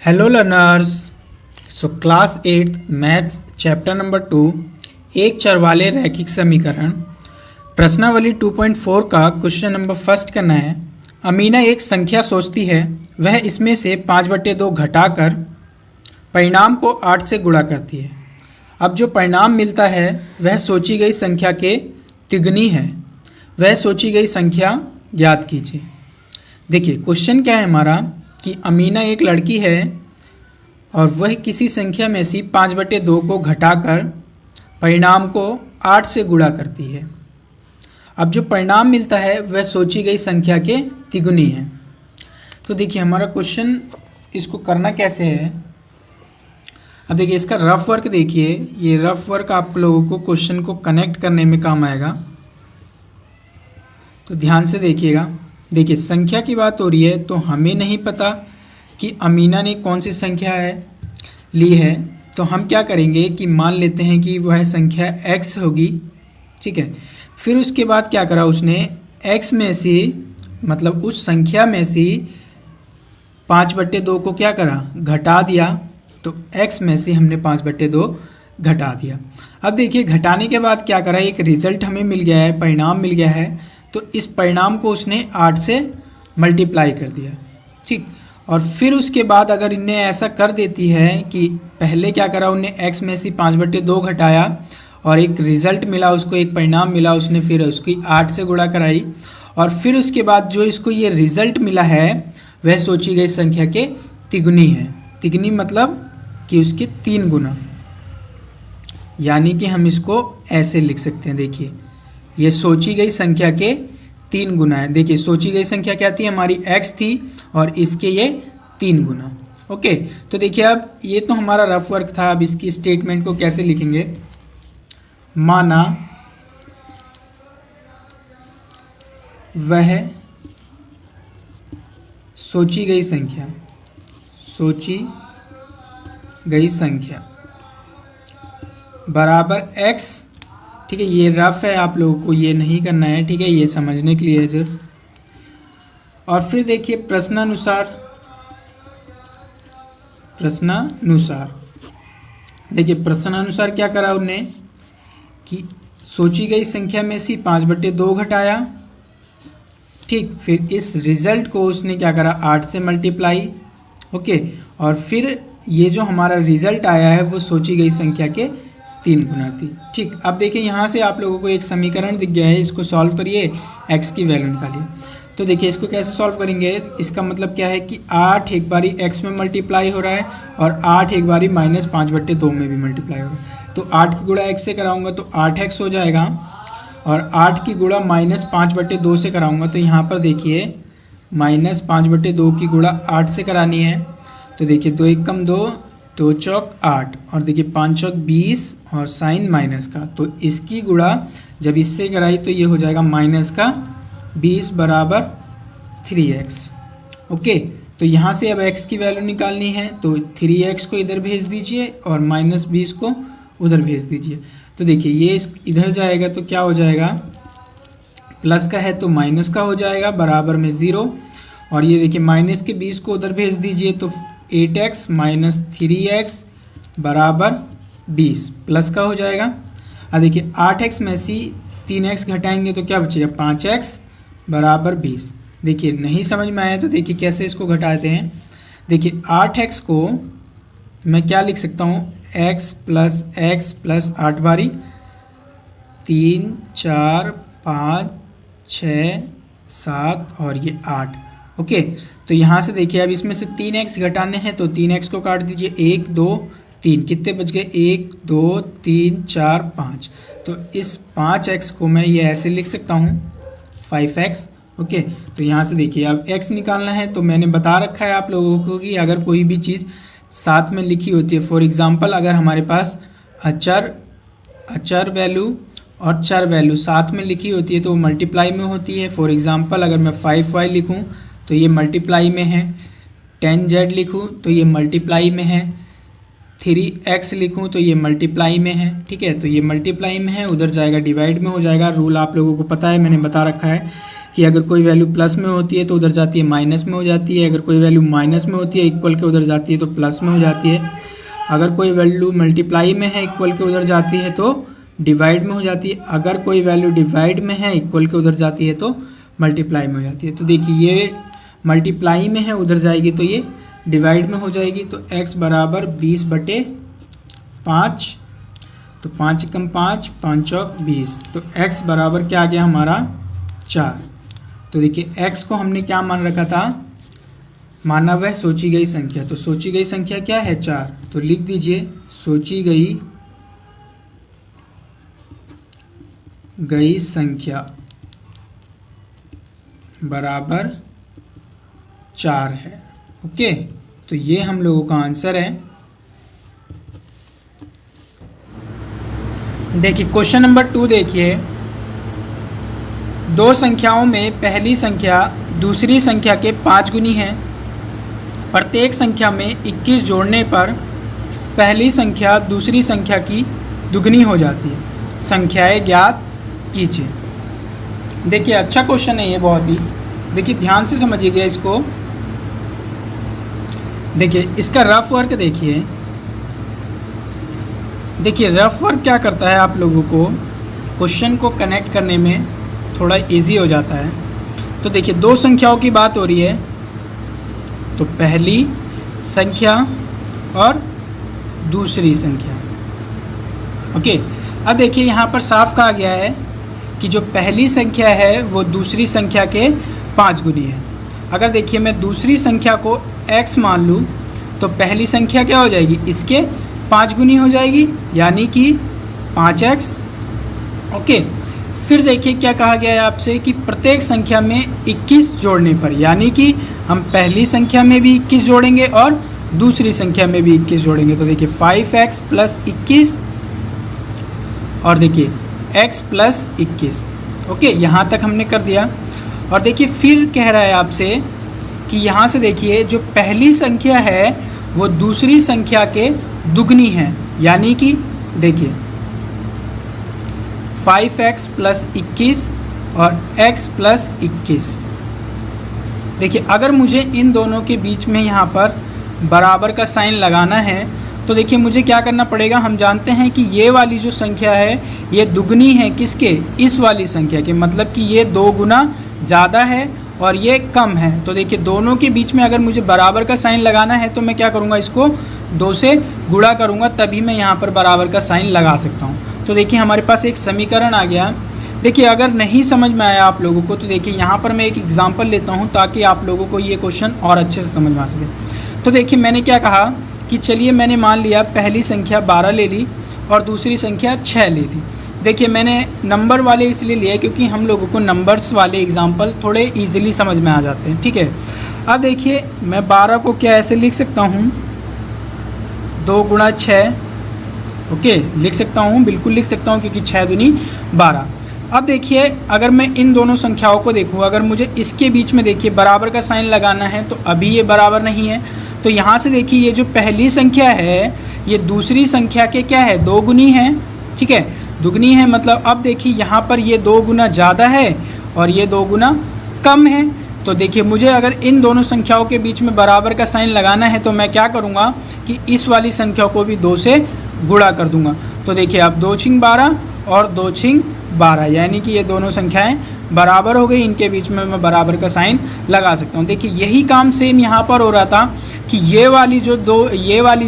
Hello learners. Class 8 maths chapter number 2 एक चर वाले रैखिक समीकरण प्रश्नावली 2.4 का क्वेश्चन नंबर फर्स्ट करना है। अमीना एक संख्या सोचती है, वह इसमें से 5/2 घटाकर परिणाम को 8 से गुणा करती है। अब जो परिणाम मिलता है वह सोची गई संख्या के तिगुनी है। वह सोची गई संख्या ज्ञात कीजिए। देखिए क्वेश्चन क्या है हमारा कि अमीना एक लड़की है और वह किसी संख्या में से 5/2 को घटाकर परिणाम को 8 से गुणा करती है। अब जो परिणाम मिलता है वह सोची गई संख्या के तिगुनी है। तो देखिए हमारा क्वेश्चन इसको करना कैसे है। अब देखिए इसका रफ वर्क देखिए, ये रफ वर्क आप लोगों को क्वेश्चन को कनेक्ट करने में काम आएगा, तो ध्यान से देखिएगा। देखिए संख्या की बात हो रही है तो हमें नहीं पता कि अमीना ने कौन सी संख्या ली है, तो हम क्या करेंगे कि मान लेते हैं कि वह संख्या x होगी, ठीक है। फिर उसके बाद क्या करा उसने, x में से मतलब उस संख्या में से 5/2 को क्या करा, घटा दिया। तो x में से हमने 5/2 घटा दिया। अब देखिए घटाने के बाद क्या करा, एक रिजल्ट हमें मिल गया है, परिणाम मिल गया है। तो इस परिणाम को उसने 8 से मल्टीप्लाई कर दिया, ठीक। और फिर उसके बाद अगर इन्हें ऐसा कर देती है कि पहले क्या करा, उन्हें x में से 5/2 घटाया और एक रिज़ल्ट मिला उसको, एक परिणाम मिला, उसने फिर उसकी 8 से गुणा कराई और फिर उसके बाद जो इसको ये रिज़ल्ट मिला है वह सोची गई संख्या के तिगुनी है। तिगुनी मतलब कि उसके 3 गुना, यानी कि हम इसको ऐसे लिख सकते हैं। देखिए ये सोची गई संख्या के 3 गुना है। देखिए सोची गई संख्या क्या थी, हमारी x थी और इसके ये 3 गुना। ओके, तो देखिए अब ये तो हमारा रफ वर्क था। अब इसकी स्टेटमेंट को कैसे लिखेंगे, माना वह सोची गई संख्या बराबर x, ठीक है। ये रफ है, आप लोगों को ये नहीं करना है, ठीक है, ये समझने के लिए है जस्ट। और फिर देखिए प्रश्नानुसार देखिए प्रश्नानुसार क्या करा उन्होंने कि सोची गई संख्या में से 5/2 घटाया, ठीक। फिर इस रिजल्ट को उसने क्या करा, 8 से मल्टीप्लाई, ओके। और फिर ये जो हमारा रिजल्ट आया है वो सोची गई संख्या के 3 गुना थी, ठीक। अब देखिए यहाँ से आप लोगों को एक समीकरण दिख गया है, इसको सॉल्व करिए, x की वैल्यू निकालिए। तो देखिए इसको कैसे सॉल्व करेंगे, इसका मतलब क्या है कि 8 एक बारी x में मल्टीप्लाई हो रहा है और 8 एक बारी -5/2 में भी मल्टीप्लाई हो रहा है। तो 8 की गुणा x से कराऊंगा तो 8x हो जाएगा और 8 की गुणा -5/2 से कराऊंगा तो यहाँ पर देखिए -5/2 की गुणा 8 से करानी है। तो देखिए 2 × 2 2 चौक 8 और देखिए 5 चौक 20 और साइन माइनस का, तो इसकी गुणा जब इससे कराई तो ये हो जाएगा -20 बराबर 3x। ओके, तो यहाँ से अब x की वैल्यू निकालनी है तो 3x को इधर भेज दीजिए और -20 को उधर भेज दीजिए। तो देखिए ये इधर जाएगा तो क्या हो जाएगा, प्लस का है तो माइनस का हो जाएगा, बराबर में 0। और ये देखिए -20 को उधर भेज दीजिए तो 8x - 3x बराबर 20 प्लस का हो जाएगा। अब देखिए 8x में से 3x घटाएंगे तो क्या बचेगा, 5x बराबर 20। देखिए नहीं समझ में आया तो देखिए कैसे इसको घटाते हैं। देखिए 8x को मैं क्या लिख सकता हूँ, x + 8 बारी 3 4 5 6 7 और ये 8। ओके, तो यहाँ से देखिए अब इसमें से 3x घटाने हैं तो 3x को काट दीजिए, 1 2 3, कितने बच गए, 1 2 3 4 5। तो इस 5x को मैं ये ऐसे लिख सकता हूँ 5x। ओके, तो यहाँ से देखिए अब x निकालना है तो मैंने बता रखा है आप लोगों को कि अगर कोई भी चीज़ साथ में लिखी होती है, फॉर एग्जांपल अगर हमारे पास अचर वैल्यू और चर वैल्यू साथ में लिखी होती है तो वो मल्टीप्लाई में होती है। फॉर एग्जांपल अगर मैं 5y लिखूँ तो ये मल्टीप्लाई में है, 10z लिखूँ तो ये मल्टीप्लाई में है, 3x लिखूँ तो ये मल्टीप्लाई में है, ठीक है। तो ये मल्टीप्लाई में है, उधर जाएगा डिवाइड में हो जाएगा। रूल आप लोगों को पता है, मैंने बता रखा है कि अगर कोई वैल्यू प्लस में होती है तो उधर जाती है माइनस में हो जाती है, अगर कोई वैल्यू माइनस में होती है इक्वल के उधर जाती है तो प्लस में हो जाती है, अगर कोई वैल्यू मल्टीप्लाई में है इक्वल के उधर जाती है तो डिवाइड में हो जाती है, अगर कोई वैल्यू डिवाइड में है इक्वल के उधर जाती है तो मल्टीप्लाई में हो जाती है। तो देखिए ये मल्टीप्लाई में है उधर जाएगी तो ये डिवाइड में हो जाएगी। तो x बराबर 20/5, तो 5 एकम 5, 5 चौक 20, तो x बराबर क्या आ गया हमारा 4। तो देखिए x को हमने क्या मान रखा था, माना वह सोची गई संख्या, तो सोची गई संख्या क्या है 4, तो लिख दीजिए सोची गई संख्या बराबर 4 है। ओके, तो ये हम लोगों का आंसर है। देखिए क्वेश्चन नंबर 2 देखिए, दो संख्याओं में पहली संख्या दूसरी संख्या के 5 गुनी है। प्रत्येक संख्या में 21 जोड़ने पर पहली संख्या दूसरी संख्या की दुगनी हो जाती है। संख्याएं ज्ञात कीजिए। देखिए अच्छा क्वेश्चन है ये बहुत ही, देखिए ध्यान से समझिएगा इसको। देखिए इसका रफ वर्क देखिए, रफ वर्क क्या करता है, आप लोगों को क्वेश्चन को कनेक्ट करने में थोड़ा इजी हो जाता है। तो देखिए दो संख्याओं की बात हो रही है, तो पहली संख्या और दूसरी संख्या। ओके, अब देखिए यहाँ पर साफ कहा गया है कि जो पहली संख्या है वो दूसरी संख्या के 5 गुनी है। अगर देखिए मैं दूसरी संख्या को x मान लूँ तो पहली संख्या क्या हो जाएगी, इसके 5 गुनी हो जाएगी, यानी कि 5x। ओके, फिर देखिए क्या कहा गया है आपसे कि प्रत्येक संख्या में 21 जोड़ने पर, यानी कि हम पहली संख्या में भी 21 जोड़ेंगे और दूसरी संख्या में भी 21 जोड़ेंगे। तो देखिए 5x प्लस 21 और देखिए x प्लस 21। ओके, यहाँ तक हमने कर दिया। और देखिए फिर कह रहा है आपसे कि यहाँ से देखिए जो पहली संख्या है वो दूसरी संख्या के दुगनी है, यानी कि देखिए 5x प्लस 21 और x प्लस 21। देखिए अगर मुझे इन दोनों के बीच में यहाँ पर बराबर का साइन लगाना है तो देखिए मुझे क्या करना पड़ेगा, हम जानते हैं कि ये वाली जो संख्या है ये दुगनी है किसके, इस वाली संख्या के, मतलब कि ये 2 गुना ज़्यादा है और ये कम है। तो देखिए दोनों के बीच में अगर मुझे बराबर का साइन लगाना है तो मैं क्या करूँगा, इसको 2 से गुणा करूँगा, तभी मैं यहाँ पर बराबर का साइन लगा सकता हूँ। तो देखिए हमारे पास एक समीकरण आ गया। देखिए अगर नहीं समझ में आया आप लोगों को तो देखिए यहाँ पर मैं एक एग्जाम्पल लेता हूँ ताकि आप लोगों को ये क्वेश्चन और अच्छे से समझ में आ सके। तो देखिए मैंने क्या कहा कि चलिए मैंने मान लिया पहली संख्या 12 ले ली और दूसरी संख्या 6 ले ली। देखिए मैंने नंबर वाले इसलिए लिए क्योंकि हम लोगों को नंबर्स वाले एग्जाम्पल थोड़े ईजिली समझ में आ जाते हैं, ठीक है। अब देखिए मैं 12 को क्या ऐसे लिख सकता हूँ, 2 गुणा 6। ओके, लिख सकता हूँ, बिल्कुल लिख सकता हूँ क्योंकि 6 दूनी 12। अब देखिए अगर मैं इन दोनों संख्याओं को देखूँ, अगर मुझे इसके बीच में देखिए बराबर का साइन लगाना है तो अभी ये बराबर नहीं है। तो यहाँ से देखिए ये जो पहली संख्या है ये दूसरी संख्या के क्या है, 2 गुनी है, ठीक है, दुगनी है। मतलब अब देखिए यहाँ पर ये 2 गुना ज़्यादा है और ये 2 गुना कम है। तो देखिए मुझे अगर इन दोनों संख्याओं के बीच में बराबर का साइन लगाना है तो मैं क्या करूँगा कि इस वाली संख्या को भी 2 से गुणा कर दूँगा। तो देखिए अब 2 छिंग 12 और 2 छिंग 12, यानी कि ये दोनों संख्याएं बराबर हो गई, इनके बीच में मैं बराबर का साइन लगा सकता हूँ। देखिए यही काम सेम यहाँ पर हो रहा था कि ये वाली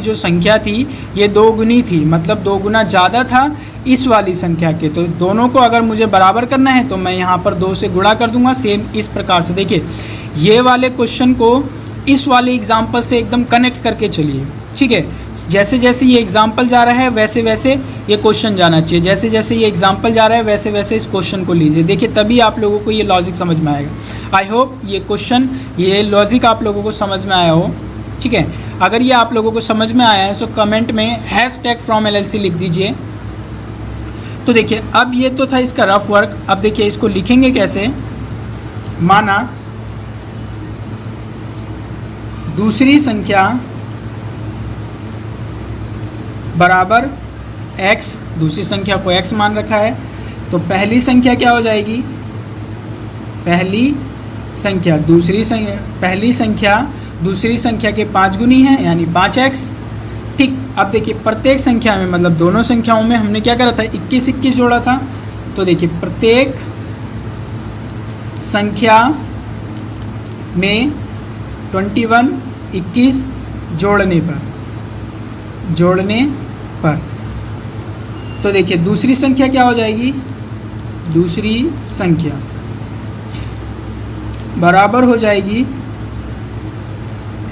जो संख्या थी ये 2 गुनी थी, मतलब 2 गुना ज़्यादा था इस वाली संख्या के। तो दोनों को अगर मुझे बराबर करना है तो मैं यहाँ पर 2 से गुणा कर दूंगा। सेम इस प्रकार से देखिए ये वाले क्वेश्चन को इस वाले एग्जाम्पल से एकदम कनेक्ट करके चलिए, ठीक है। जैसे जैसे ये एग्जाम्पल जा रहा है वैसे वैसे ये क्वेश्चन जाना चाहिए, जैसे जैसे ये एग्जाम्पल जा रहा है वैसे वैसे इस क्वेश्चन को लीजिए। देखिए तभी आप लोगों को ये लॉजिक समझ में आएगा। आई होप ये लॉजिक आप लोगों को समझ में आया हो, ठीक है। अगर ये आप लोगों को समझ में आया है तो कमेंट में #FromLLC लिख दीजिए। तो देखिए अब ये तो था इसका रफ वर्क। अब देखिए इसको लिखेंगे कैसे, माना दूसरी संख्या बराबर x, दूसरी संख्या को x मान रखा है, तो पहली संख्या क्या हो जाएगी पहली संख्या पहली संख्या दूसरी संख्या के 5 गुनी है यानी 5x। ठीक, अब देखिए प्रत्येक संख्या में मतलब दोनों संख्याओं में हमने क्या करा था, 21 जोड़ा था। तो देखिए प्रत्येक संख्या में 21 जोड़ने पर तो देखिए दूसरी संख्या क्या हो जाएगी, दूसरी संख्या बराबर हो जाएगी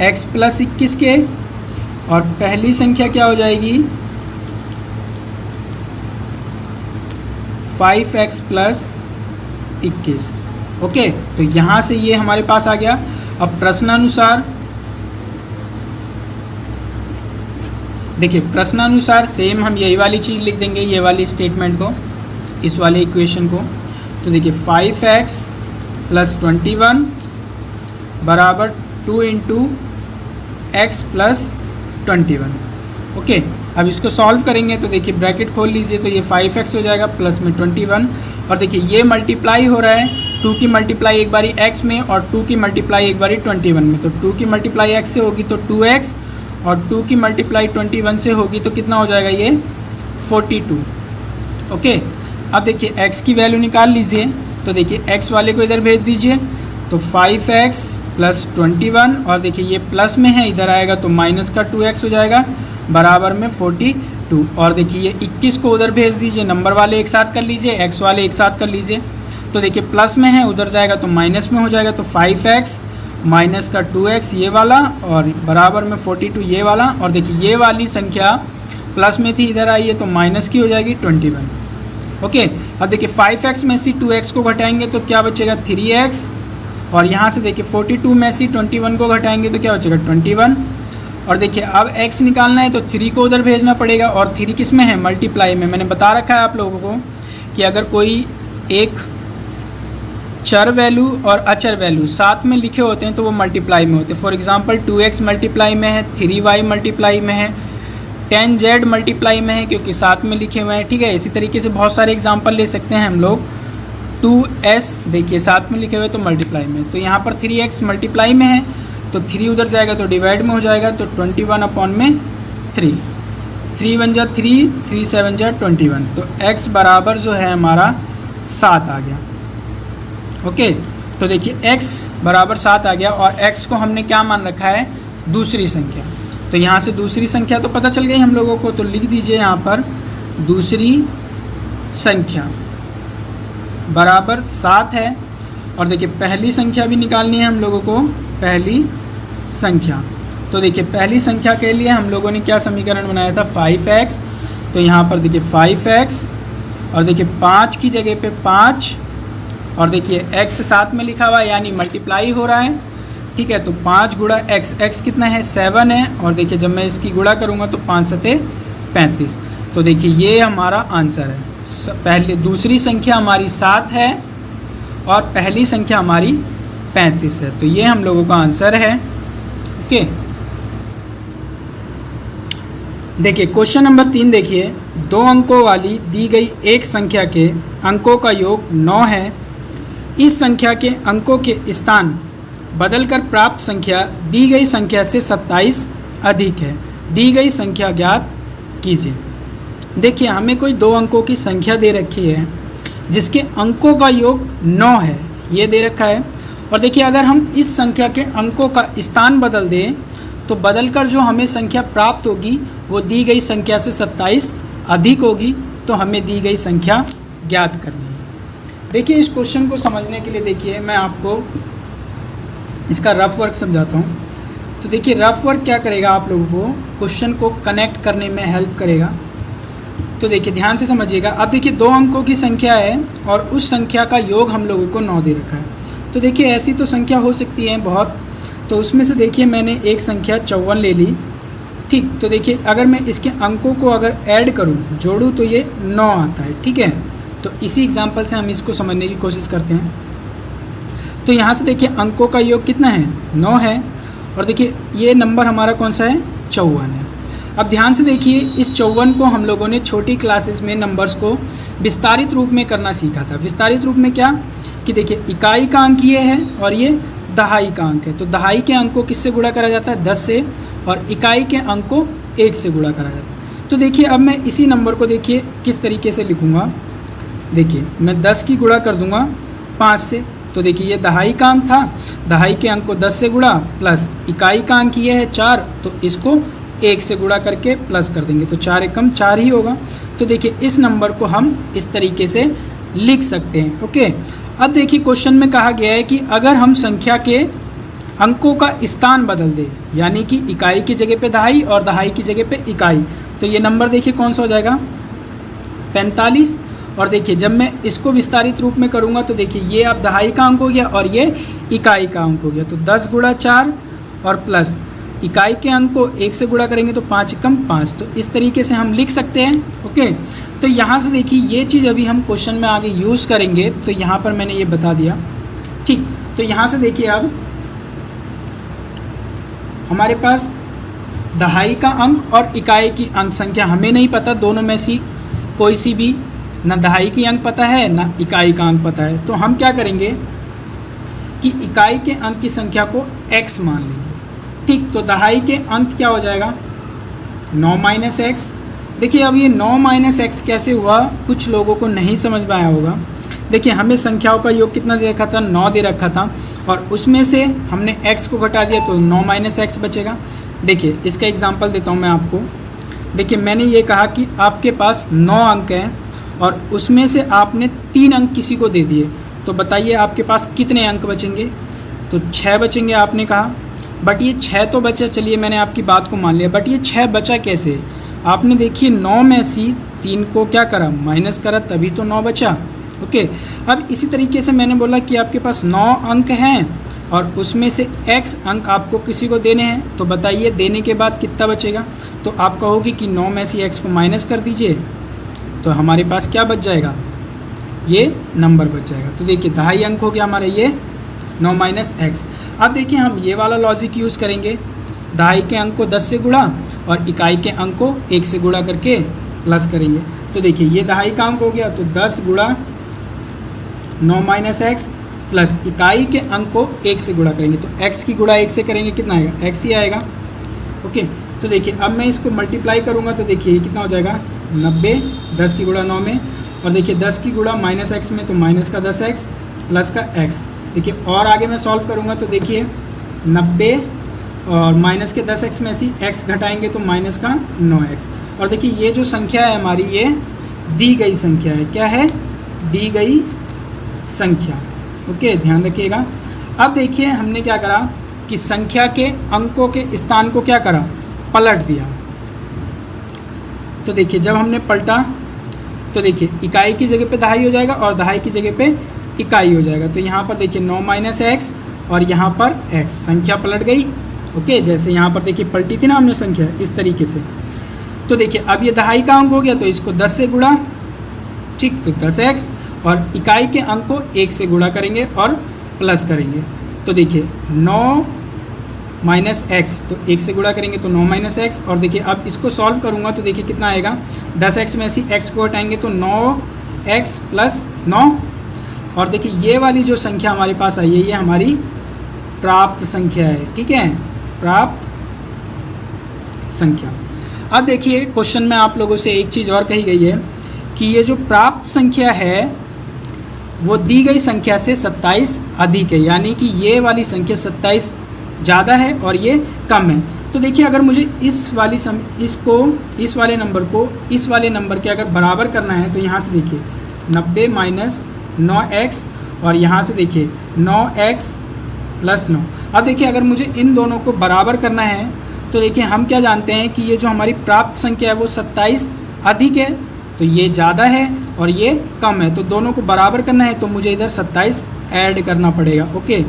x + 21 के, और पहली संख्या क्या हो जाएगी 5x + 21। ओके, तो यहाँ से ये हमारे पास आ गया। अब प्रश्नानुसार देखिए, प्रश्नानुसार सेम हम यही वाली चीज़ लिख देंगे, ये वाली स्टेटमेंट को, इस वाले इक्वेशन को। तो देखिए 5x + 21 बराबर 2 × x + 21। ओके, अब इसको सॉल्व करेंगे तो देखिए ब्रैकेट खोल लीजिए, तो ये 5x हो जाएगा प्लस में 21, और देखिए ये मल्टीप्लाई हो रहा है, 2 की मल्टीप्लाई एक बारी x में और 2 की मल्टीप्लाई एक बारी 21 में। तो 2 की मल्टीप्लाई x से होगी तो 2x, और 2 की मल्टीप्लाई 21 से होगी तो कितना हो जाएगा ये 42। ओके, अब देखिए x की वैल्यू निकाल लीजिए, तो देखिए x वाले को इधर भेज दीजिए, तो 5x + 21, और देखिए ये प्लस में है, इधर आएगा तो माइनस का 2x हो जाएगा बराबर में 42। और देखिए ये 21 को उधर भेज दीजिए, नंबर वाले एक साथ कर लीजिए, x वाले एक साथ कर लीजिए। तो देखिए प्लस में है, उधर जाएगा तो माइनस में हो जाएगा, तो 5x माइनस का 2x ये वाला, और बराबर में 42 ये वाला। और देखिए ये वाली संख्या प्लस में थी, इधर आई है तो माइनस की हो जाएगी 21। ओके, अब देखिए 5x में से 2x को घटाएंगे तो क्या बचेगा 3x, और यहाँ से देखिए 42 में से 21 को घटाएंगे तो क्या बचेगा 21। और देखिए अब x निकालना है तो 3 को उधर भेजना पड़ेगा, और 3 किस में है मल्टीप्लाई में। मैंने बता रखा है आप लोगों को कि अगर कोई एक चर वैल्यू और अचर वैल्यू साथ में लिखे होते हैं तो वो मल्टीप्लाई में होते हैं। फॉर एग्जांपल 2x मल्टीप्लाई में है, 3y मल्टीप्लाई में है, 10z मल्टीप्लाई में है, क्योंकि साथ में लिखे हुए हैं। ठीक है, इसी तरीके से बहुत सारे एग्जांपल ले सकते हैं हम लोग। 2s देखिए साथ में लिखे हुए तो मल्टीप्लाई में, तो यहाँ पर 3x मल्टीप्लाई में है तो 3 उधर जाएगा तो डिवाइड में हो जाएगा, तो 21/3, 3 1 जा 3, 3 7 जा 21, तो x बराबर जो है हमारा 7 आ गया। ओके, तो देखिए x बराबर 7 आ गया, और x को हमने क्या मान रखा है दूसरी संख्या। तो यहाँ से दूसरी संख्या तो पता चल गई हम लोगों को, तो लिख दीजिए यहाँ पर दूसरी संख्या बराबर 7 है। और देखिए पहली संख्या भी निकालनी है हम लोगों को, पहली संख्या। तो देखिए पहली संख्या के लिए हम लोगों ने क्या समीकरण बनाया था 5x, तो यहाँ पर देखिए 5x, और देखिए 5 की जगह पे 5, और देखिए x साथ में लिखा हुआ है यानी मल्टीप्लाई हो रहा है। ठीक है, तो 5 गुणा x कितना है 7 है, और देखिए जब मैं इसकी गुणा करूँगा तो 5 7 35। तो देखिए ये हमारा आंसर है। पहले दूसरी संख्या हमारी 7 है और पहली संख्या हमारी 35 है, तो ये हम लोगों का आंसर है। ओके, देखिए क्वेश्चन नंबर 3 देखिए, 2 अंकों वाली दी गई एक संख्या के अंकों का योग 9 है। इस संख्या के अंकों के स्थान बदलकर प्राप्त संख्या दी गई संख्या से 27 अधिक है। दी गई संख्या ज्ञात कीजिए। देखिए हमें कोई 2 अंकों की संख्या दे रखी है जिसके अंकों का योग 9 है, ये दे रखा है। और देखिए अगर हम इस संख्या के अंकों का स्थान बदल दें तो बदलकर जो हमें संख्या प्राप्त होगी वो दी गई संख्या से 27 अधिक होगी, तो हमें दी गई संख्या ज्ञात करनी है। देखिए इस क्वेश्चन को समझने के लिए देखिए मैं आपको इसका रफ वर्क समझाता हूँ। तो देखिए रफ वर्क क्या करेगा, आप लोगों को क्वेश्चन को कनेक्ट करने में हेल्प करेगा। तो देखिए ध्यान से समझिएगा। अब देखिए 2 अंकों की संख्या है और उस संख्या का योग हम लोगों को 9 दे रखा है। तो देखिए ऐसी तो संख्या हो सकती है बहुत, तो उसमें से देखिए मैंने एक संख्या 54 ले ली। ठीक, तो देखिए अगर मैं इसके अंकों को अगर ऐड करूं, जोड़ूं, तो ये 9 आता है। ठीक है, तो इसी एग्जांपल से हम इसको समझने की कोशिश करते हैं। तो यहाँ से देखिए अंकों का योग कितना है 9 है, और देखिए ये नंबर हमारा कौन सा है 54 है। अब ध्यान से देखिए इस 54 को हम लोगों ने छोटी क्लासेस में नंबर्स को विस्तारित रूप में करना सीखा था। विस्तारित रूप में क्या, कि देखिए इकाई का अंक ये है और ये दहाई का अंक है, तो दहाई के अंक को किससे गुणा करा जाता है 10 से, और इकाई के अंक को 1 से गुणा करा जाता है। तो देखिए अब मैं इसी नंबर को देखिए किस तरीके से लिखूँगा। देखिए मैं 10 की गुणा कर दूंगा 5 से, तो देखिए ये दहाई का अंक था, दहाई के अंक को 10 से गुणा प्लस इकाई का अंक ये है 4, तो इसको 1 से गुणा करके प्लस कर देंगे, तो 4 एकम 4 ही होगा। तो देखिए इस नंबर को हम इस तरीके से लिख सकते हैं। ओके, अब देखिए क्वेश्चन में कहा गया है कि अगर हम संख्या के अंकों का स्थान बदल दें, यानी कि इकाई की जगह पे दहाई और दहाई की जगह पे इकाई, तो ये नंबर देखिए कौन सा हो जाएगा 45। और देखिए जब मैं इसको विस्तारित रूप में करूँगा तो देखिए ये अब दहाई का अंक हो गया और ये इकाई का अंक हो गया, तो 10 गुणा 4 और प्लस इकाई के अंक को 1 से गुणा करेंगे तो 5 एकम 5, तो इस तरीके से हम लिख सकते हैं। ओके, तो यहाँ से देखिए ये चीज़ अभी हम क्वेश्चन में आगे यूज़ करेंगे, तो यहाँ पर मैंने ये बता दिया। ठीक, तो यहाँ से देखिए अब हमारे पास दहाई का अंक और इकाई की अंक संख्या हमें नहीं पता, दोनों में से कोई सी भी, ना दहाई की अंक पता है ना इकाई का अंक पता है, तो हम क्या करेंगे कि इकाई के अंक की संख्या को x मान लेंगे। ठीक, तो दहाई के अंक क्या हो जाएगा 9 माइनस एक्स। देखिए अब ये 9 माइनस एक्स कैसे हुआ, कुछ लोगों को नहीं समझ में आया होगा। देखिए हमें संख्याओं का योग कितना दे रखा था 9 दे रखा था, और उसमें से हमने x को घटा दिया तो 9 माइनस एक्स बचेगा। देखिए इसका एग्जांपल देता हूँ मैं आपको। देखिए मैंने ये कहा कि आपके पास 9 अंक हैं और उसमें से आपने 3 अंक किसी को दे दिए, तो बताइए आपके पास कितने अंक बचेंगे, तो 6 बचेंगे आपने कहा। बट ये 6 तो बचा, चलिए मैंने आपकी बात को मान लिया, बट ये 6 बचा कैसे, आपने देखिए 9 में से 3 को क्या करा माइनस करा, तभी तो 9 बचा। ओके, अब इसी तरीके से मैंने बोला कि आपके पास 9 अंक हैं और उसमें से x अंक आपको किसी को देने हैं, तो बताइए देने के बाद कितना बचेगा, तो आप कहोगे कि 9 में से x को माइनस कर दीजिए, तो हमारे पास क्या बच जाएगा, ये नंबर बच जाएगा। तो देखिए दहाई अंक हो गया हमारा ये 9 माइनस एक्स। अब देखिए हम ये वाला लॉजिक यूज़ करेंगे, दहाई के अंक को 10 से गुणा और इकाई के अंक को 1 से गुणा करके प्लस करेंगे। तो देखिए ये दहाई का अंक हो गया, तो 10 गुणा 9 माइनस एक्स प्लस इकाई के अंक को 1 से गुणा करेंगे, तो x की गुणा 1 से करेंगे कितना आएगा, x ही आएगा। ओके, तो देखिए अब मैं इसको मल्टीप्लाई करूँगा तो देखिए कितना हो जाएगा 90, 10 की गुणा 9 में, और देखिए 10 की गुणा माइनस एक्स में, तो माइनस का 10x प्लस का x। देखिए और आगे मैं सॉल्व करूँगा तो देखिए 90 और माइनस के 10x में से x घटाएंगे तो माइनस का 9x। और देखिए ये जो संख्या है हमारी ये दी गई संख्या है, क्या है, दी गई संख्या। ओके, ध्यान रखिएगा। अब देखिए हमने क्या करा कि संख्या के अंकों के स्थान को क्या करा, पलट दिया। तो देखिए जब हमने पलटा तो देखिए इकाई की जगह पे दहाई हो जाएगा और दहाई की जगह पे इकाई हो जाएगा, तो यहाँ पर देखिए 9 माइनस एक्स और यहाँ पर x, संख्या पलट गई। ओके, जैसे यहाँ पर देखिए पलटी थी ना हमने संख्या, इस तरीके से। तो देखिए अब ये दहाई का अंक हो गया तो इसको 10 से गुणा, ठीक, तो 10x, और इकाई के अंक को 1 से गुणा करेंगे और प्लस करेंगे। तो देखिए 9 माइनस एक्स, तो 1 से गुणा करेंगे तो 9 माइनस एक्स, और देखिए अब इसको सॉल्व करूँगा तो देखिए कितना आएगा, 10x में से x को हटाएंगे तो 9x प्लस 9, और देखिए ये वाली जो संख्या हमारे पास आई है ये हमारी प्राप्त संख्या है। ठीक है, प्राप्त संख्या। अब देखिए क्वेश्चन में आप लोगों से एक चीज़ और कही गई है कि ये जो प्राप्त संख्या है वो दी गई संख्या से 27 अधिक है, यानी कि ये वाली संख्या 27 ज़्यादा है और ये कम है। तो देखिए अगर मुझे इस वाले नंबर को इस वाले नंबर के अगर बराबर करना है तो यहाँ से देखिए 90 माइनस 9x और यहाँ से देखिए 9x प्लस 9। अब देखिए अगर मुझे इन दोनों को बराबर करना है तो देखिए हम क्या जानते हैं कि ये जो हमारी प्राप्त संख्या है वो 27 अधिक है, तो ये ज़्यादा है और ये कम है, तो दोनों को बराबर करना है तो मुझे इधर 27 ऐड करना पड़ेगा। ओके,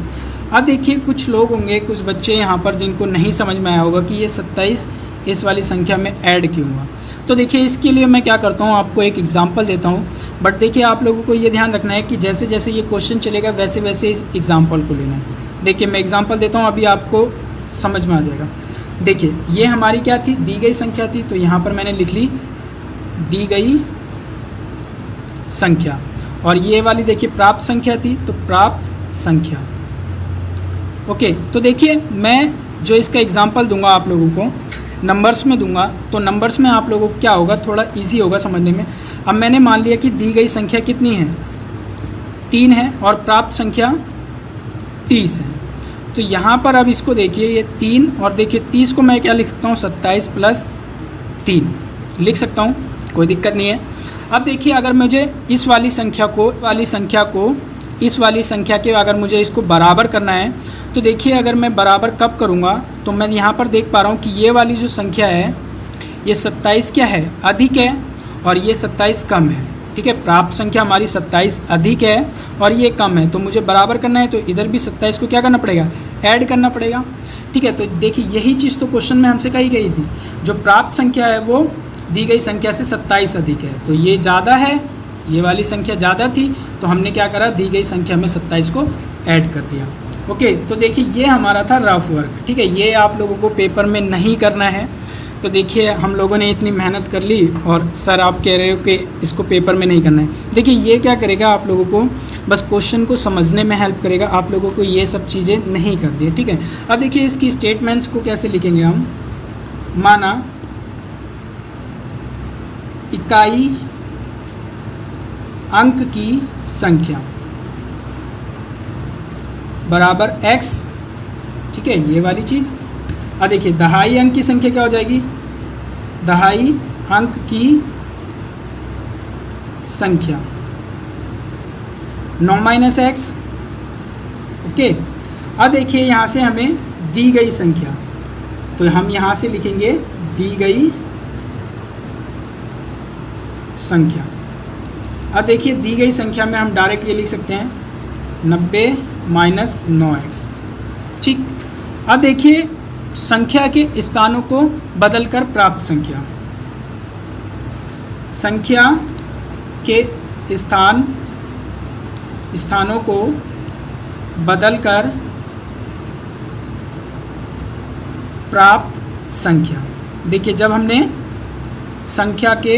अब देखिए कुछ लोग होंगे, कुछ बच्चे यहाँ पर जिनको नहीं समझ में आया होगा कि ये 27 इस वाली संख्या में ऐड क्यों हुआ। तो देखिए इसके लिए मैं क्या करता हूँ, आपको एक एग्जांपल देता हूँ, बट देखिए आप लोगों को ये ध्यान रखना है कि जैसे जैसे ये क्वेश्चन चलेगा वैसे वैसे इस एग्जांपल को लेना है। देखिए मैं एग्जांपल देता हूँ, अभी आपको समझ में आ जाएगा। देखिए ये हमारी क्या थी, दी गई संख्या थी, तो यहाँ पर मैंने लिख ली दी गई संख्या, और ये वाली देखिए प्राप्त संख्या थी, तो प्राप्त संख्या। ओके, तो देखिए मैं जो इसका एग्जांपल दूंगा आप लोगों को नंबर्स में दूंगा, तो नंबर्स में आप लोगों को क्या होगा, थोड़ा इजी होगा समझने में। अब मैंने मान लिया कि दी गई संख्या कितनी है, 3 है, और प्राप्त संख्या 30 है। तो यहाँ पर अब इसको देखिए, ये 3 और देखिए 30 को मैं क्या लिख सकता हूँ, 27 + 3 लिख सकता हूँ, कोई दिक्कत नहीं है। अब देखिए अगर मुझे इस वाली संख्या को इस वाली संख्या के अगर मुझे इसको बराबर करना है, तो देखिए अगर मैं बराबर कब करूँगा, तो मैं यहाँ पर देख पा रहा हूँ कि ये वाली जो संख्या है ये 27 क्या है, अधिक है, और ये 27 कम है। ठीक है, प्राप्त संख्या हमारी 27 अधिक है और ये कम है, तो मुझे बराबर करना है, तो इधर भी 27 को क्या करना पड़ेगा, ऐड करना पड़ेगा। ठीक है, तो देखिए यही चीज़ तो क्वेश्चन में हमसे कही गई थी, जो प्राप्त संख्या है वो दी गई संख्या से 27 अधिक है, तो ये ज़्यादा है, ये वाली संख्या ज़्यादा थी, तो हमने क्या करा, दी गई संख्या में 27 को ऐड कर दिया। ओके, तो देखिए ये हमारा था रफ वर्क। ठीक है, ये आप लोगों को पेपर में नहीं करना है। तो देखिए हम लोगों ने इतनी मेहनत कर ली और सर आप कह रहे हो कि इसको पेपर में नहीं करना है। देखिए ये क्या करेगा, आप लोगों को बस क्वेश्चन को समझने में हेल्प करेगा, आप लोगों को ये सब चीज़ें नहीं करनी है। ठीक है, अब देखिए इसकी स्टेटमेंट्स को कैसे लिखेंगे हम। माना इकाई अंक की संख्या बराबर x। ठीक है, ये वाली चीज़। अब देखिए दहाई अंक की संख्या क्या हो जाएगी, दहाई अंक की संख्या 9 - x। ओके, अब देखिए यहाँ से हमें दी गई संख्या, तो हम यहाँ से लिखेंगे दी गई संख्या। अब देखिए दी गई संख्या में हम डायरेक्ट ये लिख सकते हैं 90 - 9x। ठीक, अब देखिए संख्या के स्थानों को बदलकर प्राप्त संख्या के स्थानों को बदलकर प्राप्त संख्या। देखिए जब हमने संख्या के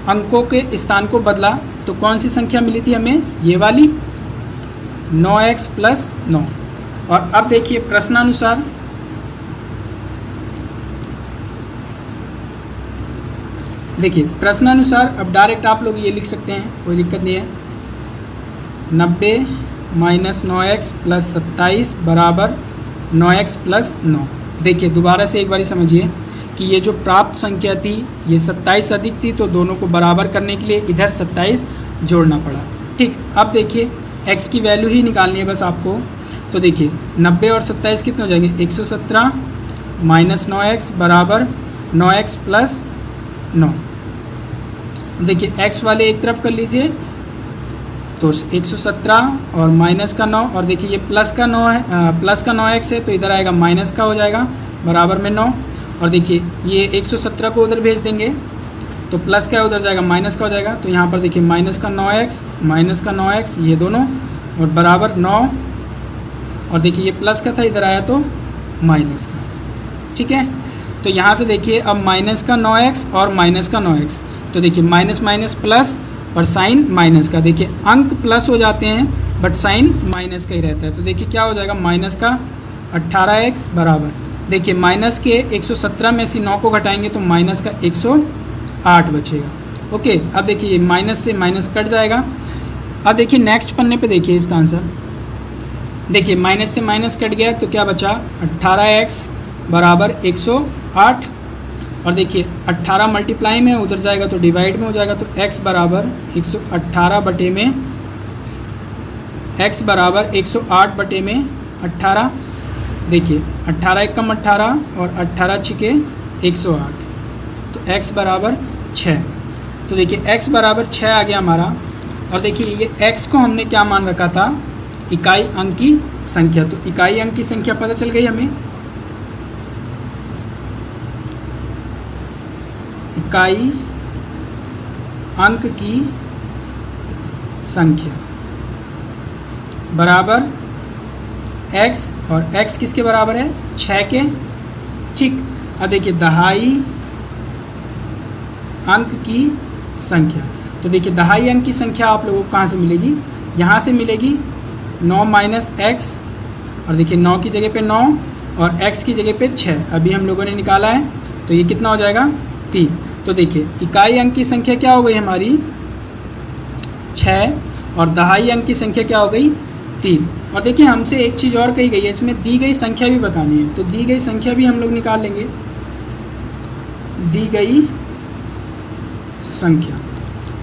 अंकों के स्थान को बदला तो कौन सी संख्या मिली थी हमें, ये वाली 9x + 9। और अब देखिए प्रश्नानुसार अब डायरेक्ट आप लोग ये लिख सकते हैं, कोई दिक्कत नहीं है। 90 - 9x + 27 बराबर 9x + 9। देखिए दोबारा से एक बारी समझिए कि ये जो प्राप्त संख्या थी ये 27 अधिक थी, तो दोनों को बराबर करने के लिए इधर 27 जोड़ना पड़ा। ठीक, अब देखिए x की वैल्यू ही निकालनी है बस आपको। तो देखिए 90 और 27 कितने हो जाएंगे, 117 - 9x बराबर 9x + 9। देखिए x वाले एक तरफ कर लीजिए, तो 117 और माइनस का 9, और देखिए ये प्लस का 9 है, प्लस का 9x है, तो इधर आएगा माइनस का हो जाएगा बराबर में 9। और देखिए ये 117 को उधर भेज देंगे तो प्लस का उधर जाएगा माइनस का हो जाएगा, तो यहाँ पर देखिए माइनस का 9x ये दोनों और बराबर 9, और देखिए ये प्लस का था इधर आया तो माइनस का। ठीक है, तो यहाँ से देखिए अब माइनस का 9x और माइनस का 9x, तो देखिए माइनस माइनस प्लस और साइन माइनस का। देखिए अंक प्लस हो जाते हैं बट साइन माइनस का ही रहता है, तो देखिए क्या हो जाएगा, माइनस का 18x बराबर, देखिए माइनस के 117 में से 9 को घटाएंगे तो माइनस का 108 बचेगा। ओके, अब देखिए ये माइनस से माइनस कट जाएगा। अब देखिए नेक्स्ट पन्ने पे देखिए इसका आंसर, देखिए माइनस से माइनस कट गया तो क्या बचा, 18x बराबर 108, और देखिए 18 मल्टीप्लाई में उधर जाएगा तो डिवाइड में हो जाएगा, तो x बराबर 118 बटे में, x बराबर 108 बटे में 18। देखिए 18 × 18 और 18 × 6 108, तो x बराबर 6। तो देखिए x बराबर 6 आ गया हमारा। और देखिए ये x को हमने क्या मान रखा था, इकाई अंक की संख्या, तो इकाई अंक की संख्या पता चल गई हमें, इकाई अंक की संख्या बराबर x, और x किसके बराबर है, 6 के। ठीक, अब देखिए दहाई अंक की संख्या, तो देखिए दहाई अंक की संख्या आप लोगों को कहाँ से मिलेगी, यहाँ से मिलेगी 9 माइनस एक्स, और देखिए 9 की जगह पे 9 और x की जगह पे 6 अभी हम लोगों ने निकाला है, तो ये कितना हो जाएगा 3। तो देखिए इकाई अंक की संख्या क्या हो गई हमारी 6 और दहाई अंक की संख्या क्या हो गई 3। और देखिए हमसे एक चीज़ और कही गई है, इसमें दी गई संख्या भी बतानी है, तो दी गई संख्या भी हम लोग निकाल लेंगे। दी गई संख्या,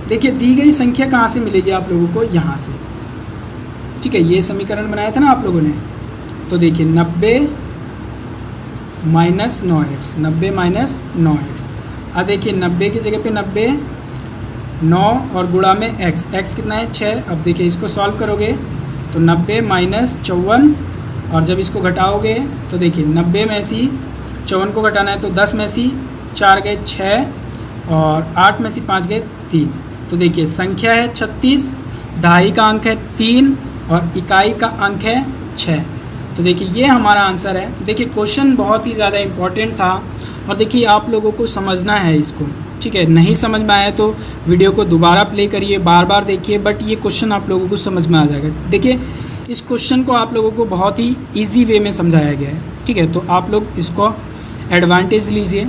देखिए दी गई संख्या कहाँ से मिलेगी आप लोगों को, यहाँ से, ठीक है। ये समीकरण बनाया था ना आप लोगों ने, तो देखिए 90 माइनस 9x, 90 माइनस 9x। अब देखिए 90 की जगह पे 90, 9 और गुणा में x, x कितना है 6। अब देखिए इसको सॉल्व करोगे तो 90 माइनस 54, और जब इसको घटाओगे तो देखिए 90 में से 54 को घटाना है, तो 10 में से 4 गए 6 और 8 में से 5 गए 3। तो देखिए संख्या है 36, दहाई का अंक है 3 और इकाई का अंक है 6। तो देखिए ये हमारा आंसर है। देखिए क्वेश्चन बहुत ही ज़्यादा इम्पोर्टेंट था, और देखिए आप लोगों को समझना है इसको, ठीक है। नहीं समझ में आया तो वीडियो को दोबारा प्ले करिए, बार बार देखिए, बट ये क्वेश्चन आप लोगों को समझ में आ जाएगा। देखिए इस क्वेश्चन को आप लोगों को बहुत ही ईजी वे में समझाया गया है, ठीक है। तो आप लोग इसको एडवांटेज लीजिए।